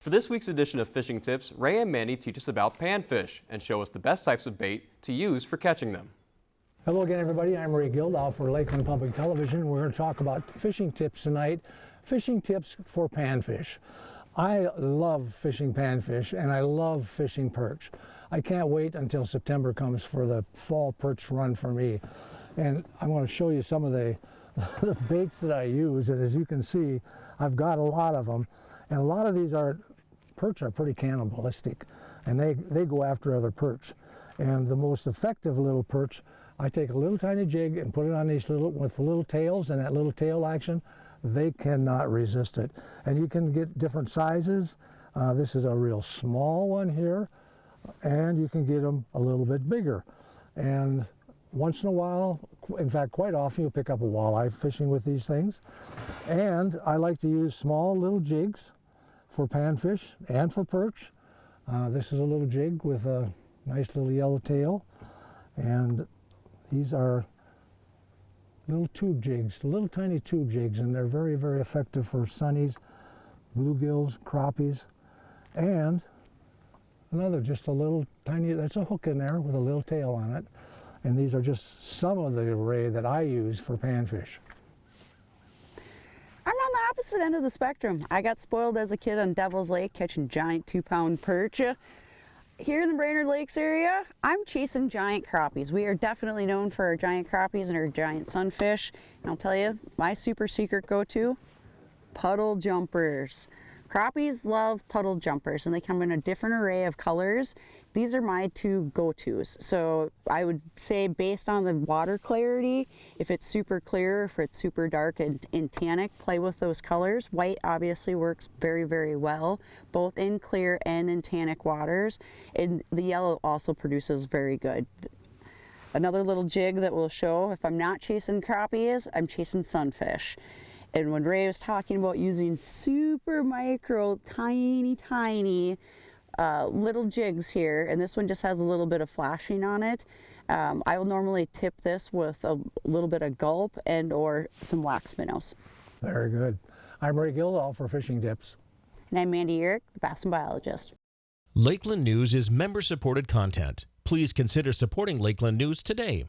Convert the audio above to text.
For this week's edition of Fishing Tips, Ray and Mandy teach us about panfish and show us the best types of bait to use for catching them. Hello again, everybody. I'm Ray Gildow for Lakeland Public Television. We're going to talk about fishing tips tonight. Fishing tips for panfish. I love fishing panfish and I love fishing perch. I can't wait until September comes for the fall perch run for me. And I want to show you some of the baits that I use. And as you can see, I've got a lot of them. And a lot of these perch are pretty cannibalistic, and they go after other perch. And the most effective little perch, I take a little tiny jig and put it on these with little tails, and that little tail action, they cannot resist it. And you can get different sizes. This is a real small one here, and you can get them a little bit bigger. And once in a while, in fact quite often, you'll pick up a walleye fishing with these things. And I like to use small little jigs for panfish and for perch. This is a little jig with a nice little yellow tail, and these are little tube jigs, little tiny tube jigs, and they're very, very effective for sunnies, bluegills, crappies, and another just a little tiny, that's a hook in there with a little tail on it. And these are just some of the array that I use for panfish. I'm on the opposite end of the spectrum. I got spoiled as a kid on Devil's Lake catching giant 2-pound perch. Here in the Brainerd Lakes area, I'm chasing giant crappies. We are definitely known for our giant crappies and our giant sunfish. And I'll tell you, my super secret go-to, puddle jumpers. Crappies love puddle jumpers, and they come in a different array of colors. These are my two go-tos. So I would say, based on the water clarity, if it's super clear, if it's super dark and tannic, play with those colors. White obviously works very, very well, both in clear and in tannic waters. And the yellow also produces very good. Another little jig that will show if I'm not chasing crappies, I'm chasing sunfish. And when Ray was talking about using super micro, tiny little jigs here, and this one just has a little bit of flashing on it, I will normally tip this with a little bit of gulp and or some wax minnows. Very good. I'm Ray Gildow for Fishing Tips. And I'm Mandy Eric, the bass biologist. Lakeland News is member-supported content. Please consider supporting Lakeland News today.